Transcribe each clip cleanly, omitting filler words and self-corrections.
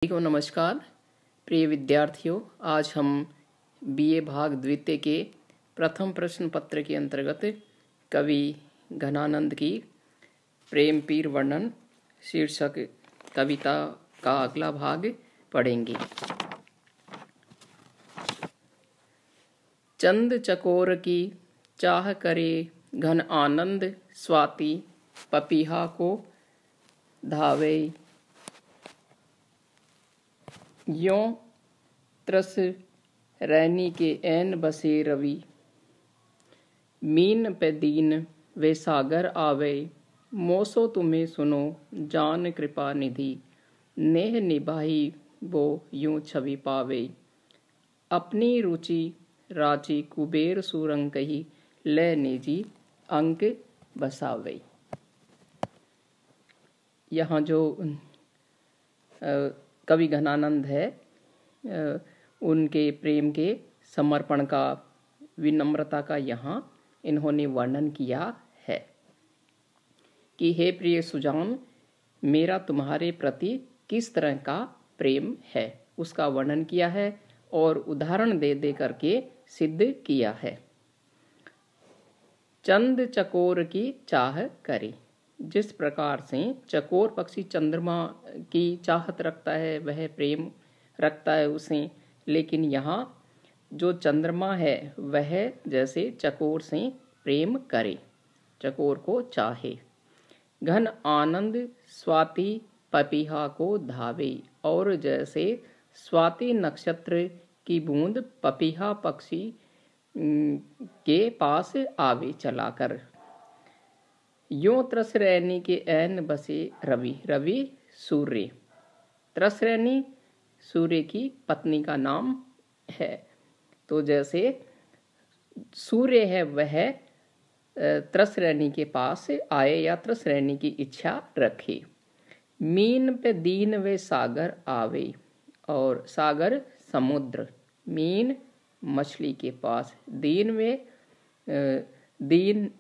नमस्कार प्रिय विद्यार्थियों, आज हम बीए भाग द्वितीय के प्रथम प्रश्न पत्र के अंतर्गत कवि घनानंद की प्रेम पीर वर्णन शीर्षक कविता का अगला भाग पढ़ेंगे। चंद चकोर की चाह करे घन आनंद, स्वाति पपीहा को धावे। यों त्रस रैनी के ऐन बसे रवि, मीन पे दीन वे सागर आवे। मोसो तुम्हें सुनो जान कृपा निधि, नेह निभाई वो यूं छवि पावे। अपनी रुचि राची कुबेर सुरंग कही, ले निजी अंक बसावे। यहाँ जो कवि घनानंद है उनके प्रेम के समर्पण का, विनम्रता का यहाँ इन्होंने वर्णन किया है कि हे प्रिय सुजान, मेरा तुम्हारे प्रति किस तरह का प्रेम है, उसका वर्णन किया है और उदाहरण दे दे करके सिद्ध किया है। चंद चकोर की चाह करे, जिस प्रकार से चकोर पक्षी चंद्रमा की चाहत रखता है, वह प्रेम रखता है उसे, लेकिन यहाँ जो चंद्रमा है वह जैसे चकोर से प्रेम करे, चकोर को चाहे। घन आनंद स्वाति पपीहा को धावे, और जैसे स्वाति नक्षत्र की बूंद पपीहा पक्षी के पास आवे चलाकर। यों त्रसरैनी के ऐन बसे रवि, रवि सूर्य, त्रसरैनी सूर्य की पत्नी का नाम है। तो जैसे सूर्य है वह त्रसरैनी के पास आए या त्रसरैनी की इच्छा रखे। मीन पे दीन वे सागर आवे, और सागर समुद्र, मीन मछली के पास, दीन में दीन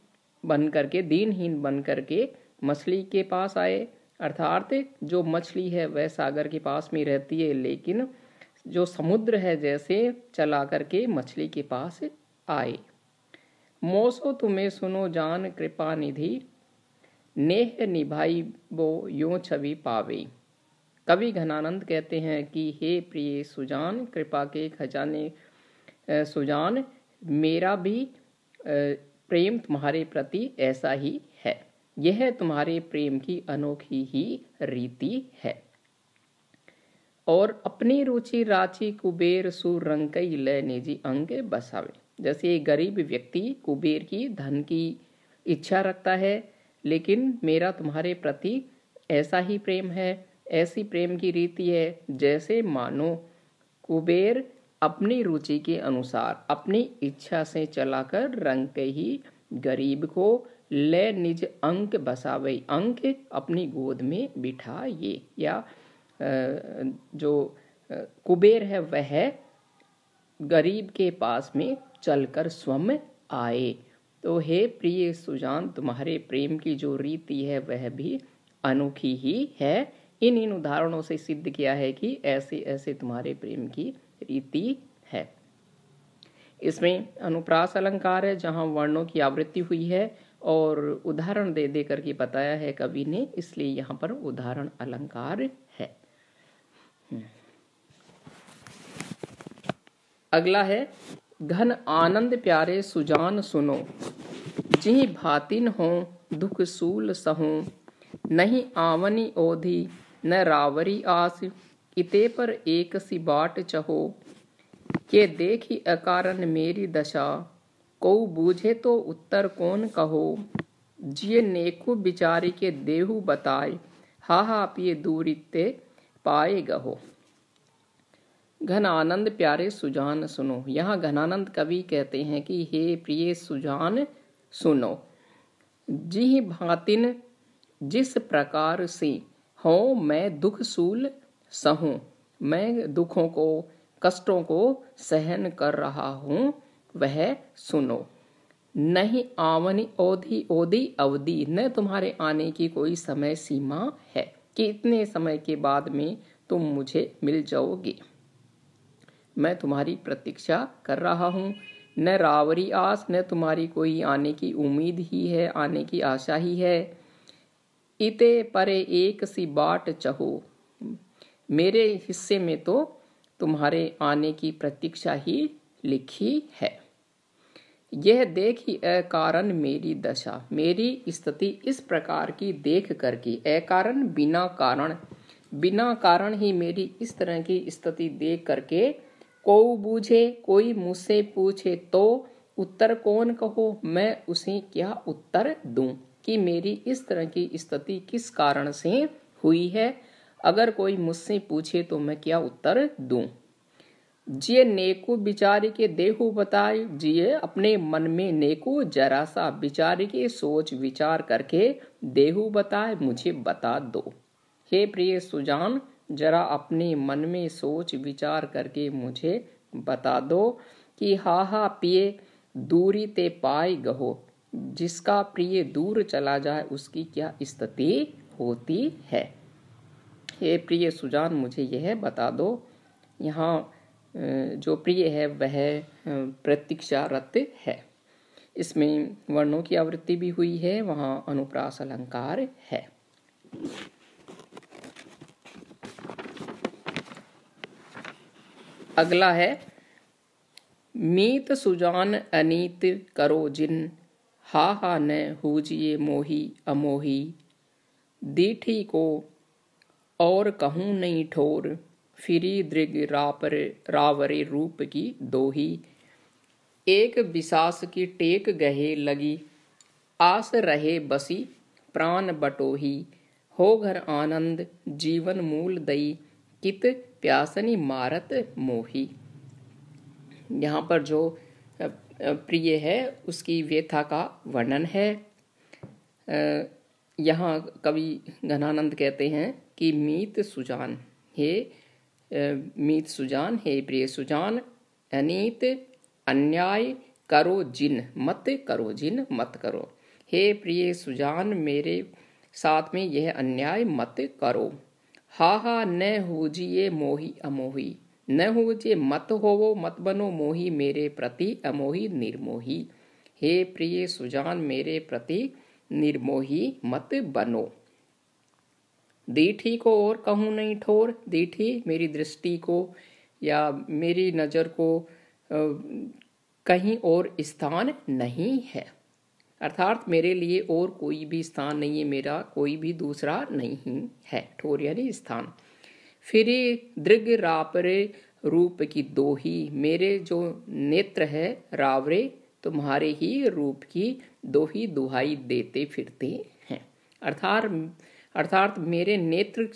बन करके, दीनहीन बन करके मछली के पास आए, अर्थात जो मछली है वह सागर के पास में रहती है, लेकिन जो समुद्र है जैसे चला करके मछली के पास आए। मोसो तुम्हें सुनो जान कृपा निधि, नेह निभाई वो यूं छवि पावे। कवि घनानंद कहते हैं कि हे प्रिय सुजान, कृपा के खजाने सुजान, मेरा भी प्रेम तुम्हारे प्रति ऐसा ही है। यह तुम्हारे प्रेम की अनोखी ही रीति है। और अपनी रुचि राची कुबेर सुरंग कई ले निजी अंग बसावे। जैसे एक गरीब व्यक्ति कुबेर की धन की इच्छा रखता है, लेकिन मेरा तुम्हारे प्रति ऐसा ही प्रेम है, ऐसी प्रेम की रीति है जैसे मानो कुबेर अपनी रुचि के अनुसार अपनी इच्छा से चलाकर रंग के ही गरीब को ले निज अंक बसावे, अंक अपनी गोद में बिठाए। या जो कुबेर है वह गरीब के पास में चलकर स्वयं आए। तो हे प्रिय सुजान, तुम्हारे प्रेम की जो रीति है वह भी अनोखी ही है। इन उदाहरणों से सिद्ध किया है कि ऐसे ऐसे तुम्हारे प्रेम की रीति है। इसमें अनुप्रास अलंकार है जहां वर्णों की आवृत्ति हुई है, और उदाहरण दे दे करके बताया है कवि ने, इसलिए यहाँ पर उदाहरण अलंकार है। अगला है घन आनंद प्यारे सुजान सुनो, जिहि भातिन हो दुख सूल सहो। नहीं आवनी ओधि न रावरी आस, इते पर एक सी बाट चहो। के देखी अकारण मेरी दशा, को बूझे तो उत्तर कौन कहो। जिये नेकु बिचारी के देहु बताए, हा पिए दूरिते पाए गहो। घन आनंद प्यारे सुजान सुनो, यहाँ घनानंद कवि कहते हैं कि हे प्रिय सुजान सुनो। जिहि भातिन, जिस प्रकार से हो मैं दुख सूल सहूं, मैं दुखों को, कष्टों को सहन कर रहा हूं, वह सुनो। नहीं आवनी ओधि, ओधि अवधि, न तुम्हारे आने की कोई समय सीमा है कि इतने समय के बाद में तुम मुझे मिल जाओगे। मैं तुम्हारी प्रतीक्षा कर रहा हूँ। न रावरी आस, न तुम्हारी कोई आने की उम्मीद ही है, आने की आशा ही है। इते परे एक सी बाट चहो, मेरे हिस्से में तो तुम्हारे आने की प्रतीक्षा ही लिखी है। यह देख ही अकारण मेरी दशा, मेरी स्थिति इस प्रकार की देख करके, अकारण बिना कारण ही मेरी इस तरह की स्थिति देख करके, को बूझे, कोई मुझसे पूछे तो उत्तर कौन कहो, मैं उसे क्या उत्तर दूं कि मेरी इस तरह की स्थिति किस कारण से हुई है। अगर कोई मुझसे पूछे तो मैं क्या उत्तर दूं। जिये नेको विचार के देहु बताए, जिये अपने मन में नेको जरा सा विचार के, सोच विचार करके देहु बताए, मुझे बता दो। हे प्रिय सुजान, जरा अपने मन में सोच विचार करके मुझे बता दो कि हा पिए दूरी ते पाए गहो, जिसका प्रिय दूर चला जाए उसकी क्या स्थिति होती है। हे प्रिय सुजान, मुझे यह बता दो। यहाँ जो प्रिय है वह प्रतीक्षारत है। इसमें वर्णों की आवृत्ति भी हुई है, वहाँ अनुप्रास अलंकार है। अगला है मीत सुजान अनीत करो जिन, हा न हुजिए मोही अमोही। दीठी को और कहूँ नहीं ठोर, फिरी दृग रावरे रूप की दोही। एक बिसास की टेक गहे लगी, आस रहे बसी प्राण बटोही। हो घर आनंद जीवन मूल दई, कित प्यासनी मारत मोही। यहाँ पर जो प्रिय है उसकी व्यथा का वर्णन है। यहाँ कवि घनानंद कहते हैं कि मीत सुजान, हे मीत सुजान, हे प्रिय सुजान, अनीत अन्याय करो जिन, मत करो जिन, मत करो। हे प्रिय सुजान, मेरे साथ में यह अन्याय मत करो। हा न हुजिए मोही अमोही, न हुजिए मत होवो, मत बनो मोही मेरे प्रति, अमोही निर्मोही। हे प्रिय सुजान, मेरे प्रति निर्मोही मत बनो। दीठी को और कहूँ नहीं ठोर, दीठी मेरी दृष्टि को या मेरी नज़र को कहीं और स्थान नहीं है, अर्थात मेरे लिए और कोई भी स्थान नहीं है, मेरा कोई भी दूसरा नहीं है। ठोर यानी स्थान। फिर दृग रापरे रूप की दोही, मेरे जो नेत्र है रावरे तुम्हारे ही रूप की दोही दुहाई देते फिरते हैं। अर्थात मेरे नेत्र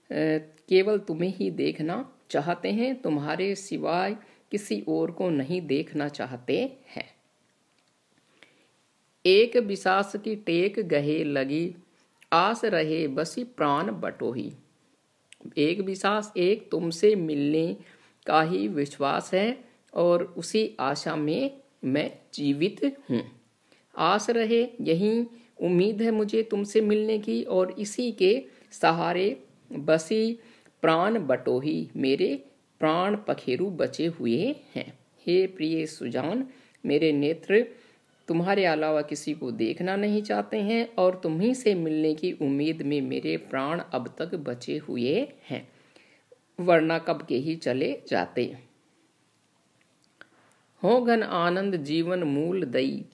केवल तुम्हें ही देखना चाहते हैं, तुम्हारे सिवाय किसी और को नहीं देखना चाहते हैं। एक बिसास की टेक गहे लगी, आस रहे बसी प्राण बटोही। एक बिसास, एक तुमसे मिलने का ही विश्वास है और उसी आशा में मैं जीवित हूँ। आस रहे, यही उम्मीद है मुझे तुमसे मिलने की, और इसी के सहारे बसी प्राण बटोही, मेरे प्राण पखेरु बचे हुए हैं। हे प्रिय सुजान, मेरे नेत्र तुम्हारे अलावा किसी को देखना नहीं चाहते हैं और तुम्ही से मिलने की उम्मीद में मेरे प्राण अब तक बचे हुए हैं, वरना कब के ही चले जाते। हो घन आनंद जीवन मूल दई,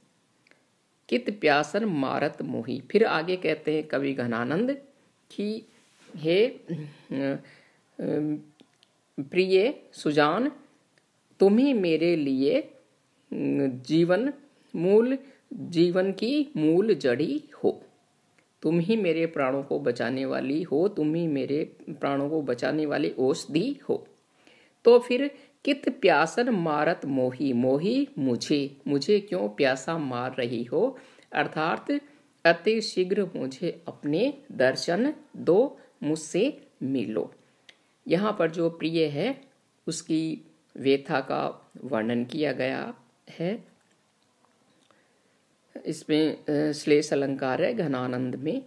कित प्यासन मारत मोही। फिर आगे कहते हैं कवि घनानंद कि हे प्रिय सुजान, तुम ही मेरे लिए जीवन की मूल जड़ी हो, तुम ही मेरे प्राणों को बचाने वाली हो, तुम ही मेरे प्राणों को बचाने वाली औषधि हो। तो फिर कित प्यासन मारत मोही, मोही मुझे क्यों प्यासा मार रही हो, अर्थात अति शीघ्र मुझे अपने दर्शन दो, मुझसे मिलो। यहाँ पर जो प्रिय है उसकी व्यथा का वर्णन किया गया है। इसमें श्लेष अलंकार है घनानंद में।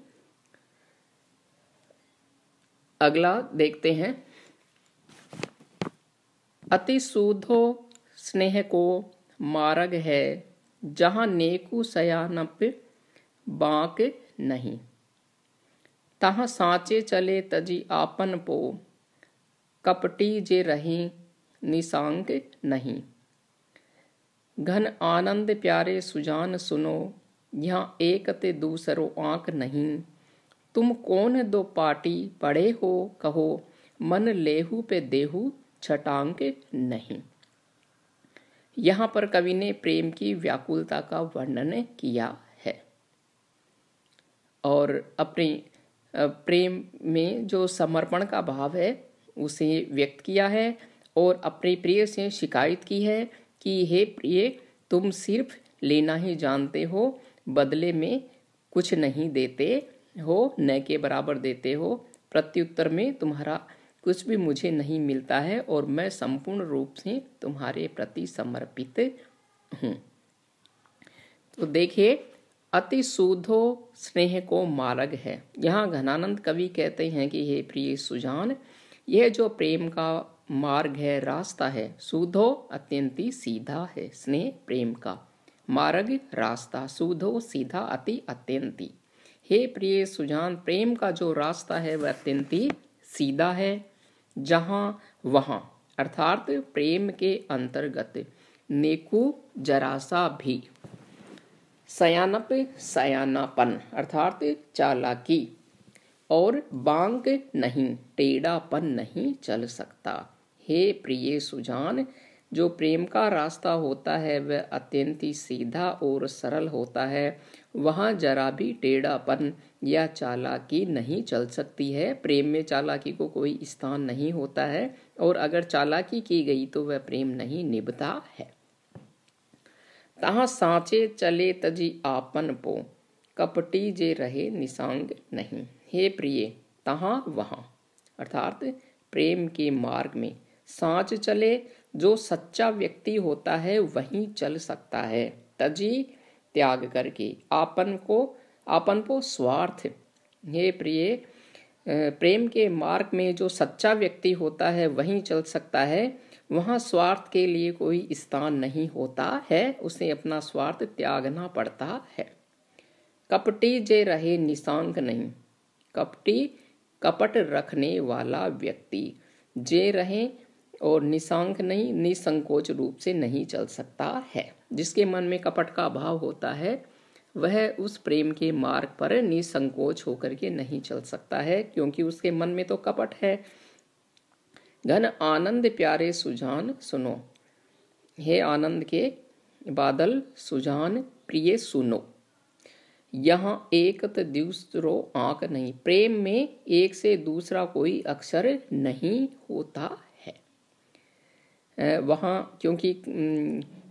अगला देखते हैं। अति सूधो स्नेह को मार्ग है, जहाँ नेकु सयानप बांक नहीं। तहाँ साँचे चले तजी आपन पो, कपटी जे रही निशांक नहीं। घन आनंद प्यारे सुजान सुनो, यहाँ एक ते दूसरो आंक नहीं। तुम कौन दो पाटी पड़े हो कहो, मन लेहू पे देहू छटांक नहीं। यहाँ पर कवि ने प्रेम की व्याकुलता का वर्णन किया है और अपने प्रेम में जो समर्पण का भाव है उसे व्यक्त किया है और अपने प्रिय से शिकायत की है कि हे प्रिय, तुम सिर्फ लेना ही जानते हो, बदले में कुछ नहीं देते हो, न के बराबर देते हो। प्रत्युत्तर में तुम्हारा कुछ भी मुझे नहीं मिलता है और मैं संपूर्ण रूप से तुम्हारे प्रति समर्पित हूँ। तो देखिए, अति सूधो स्नेह को मार्ग है। यहाँ घनानंद कवि कहते हैं कि हे प्रिय सुजान, यह जो प्रेम का मार्ग है, रास्ता है, सूधो अत्यंती सीधा है। स्नेह प्रेम का मार्ग, रास्ता, सूधो सीधा, अति अत्यंती। हे प्रिय सुजान, प्रेम का जो रास्ता है वह अत्यंती सीधा है। जहाँ वहाँ अर्थात प्रेम के अंतर्गत नेकु जरासा भी, सयानप सयानापन अर्थात चालाकी, और बांक नहीं टेढ़ापन नहीं चल सकता। हे प्रिय सुजान, जो प्रेम का रास्ता होता है वह अत्यंत ही सीधा और सरल होता है। वहाँ जरा भी टेढ़ापन या चालाकी नहीं चल सकती है। प्रेम में चालाकी को कोई स्थान नहीं होता है और अगर चालाकी की गई तो वह प्रेम नहीं निभता है। तहाँ साँचे चले तजी आपन पो, कपटी जे रहे निशांग नहीं। हे प्रिय, तहाँ वहाँ अर्थात प्रेम के मार्ग में साँच चले, जो सच्चा व्यक्ति होता है वहीं चल सकता है। तजी त्याग करके, आपन को स्वार्थ। हे प्रिय, प्रेम के मार्ग में जो सच्चा व्यक्ति होता है वहीं चल सकता है। वहाँ स्वार्थ के लिए कोई स्थान नहीं होता है, उसे अपना स्वार्थ त्यागना पड़ता है। कपटी जे रहे निशांक नहीं, कपटी कपट रखने वाला व्यक्ति, जे रहे और निशांक नहीं, निसंकोच रूप से नहीं चल सकता है। जिसके मन में कपट का भाव होता है वह उस प्रेम के मार्ग पर निसंकोच होकर के नहीं चल सकता है, क्योंकि उसके मन में तो कपट है। घन आनंद प्यारे सुजान सुनो, हे आनंद के बादल सुजान प्रिय सुनो। यहाँ एक त दूसरो आंक नहीं, प्रेम में एक से दूसरा कोई अक्षर नहीं होता है। वहाँ क्योंकि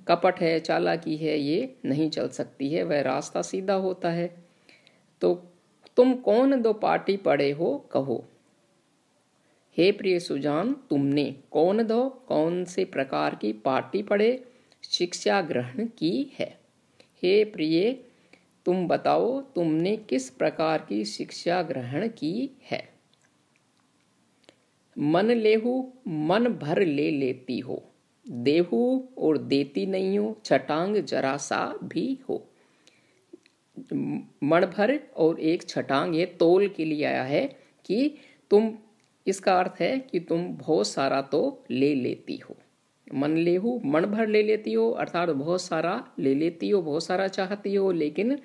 कपट है, चालाकी है, ये नहीं चल सकती है, वह रास्ता सीधा होता है। तो तुम कौन दो पाटी पड़े हो कहो, हे प्रिय सुजान, तुमने कौन दो कौन से प्रकार की पाटी पड़े शिक्षा ग्रहण की है। हे प्रिय, तुम बताओ तुमने किस प्रकार की शिक्षा ग्रहण की है। मन लेहू मन भर ले लेती हो, देहू और देती नहीं हो, छटांग जरा सा भी हो। मन भर और एक छटांग ये तोल के लिए आया है कि तुम, इसका अर्थ है कि तुम बहुत सारा तो ले लेती हो। मन लेहू मन भर ले लेती हो अर्थात बहुत सारा ले लेती हो, बहुत सारा चाहती हो, लेकिन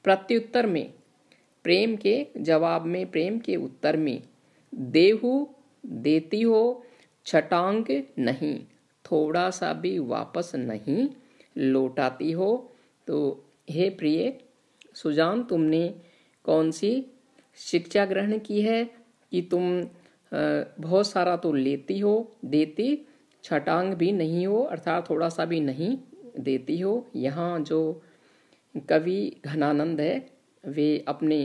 प्रत्युत्तर में प्रेम के जवाब में, प्रेम के उत्तर में देहू देती हो, छटांग नहीं थोड़ा सा भी वापस नहीं लौटाती हो। तो हे प्रिय सुजान, तुमने कौन सी शिक्षा ग्रहण की है कि तुम बहुत सारा तो लेती हो, देती छटांग भी नहीं हो अर्थात थोड़ा सा भी नहीं देती हो। यहाँ जो कवि घनानंद है वे अपने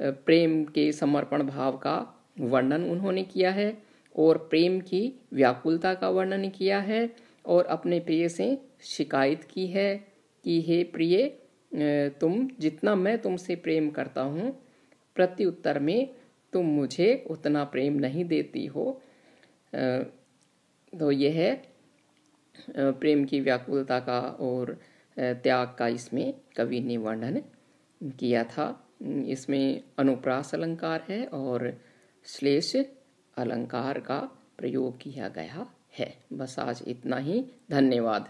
प्रेम के समर्पण भाव का वर्णन उन्होंने किया है और प्रेम की व्याकुलता का वर्णन किया है और अपने प्रिय से शिकायत की है कि हे प्रिय, तुम जितना मैं तुमसे प्रेम करता हूँ प्रत्युत्तर में तुम मुझे उतना प्रेम नहीं देती हो। तो यह प्रेम की व्याकुलता का और त्याग का इसमें कवि ने वर्णन किया था। इसमें अनुप्रास अलंकार है और श्लेष अलंकार का प्रयोग किया गया है। बस आज इतना ही, धन्यवाद।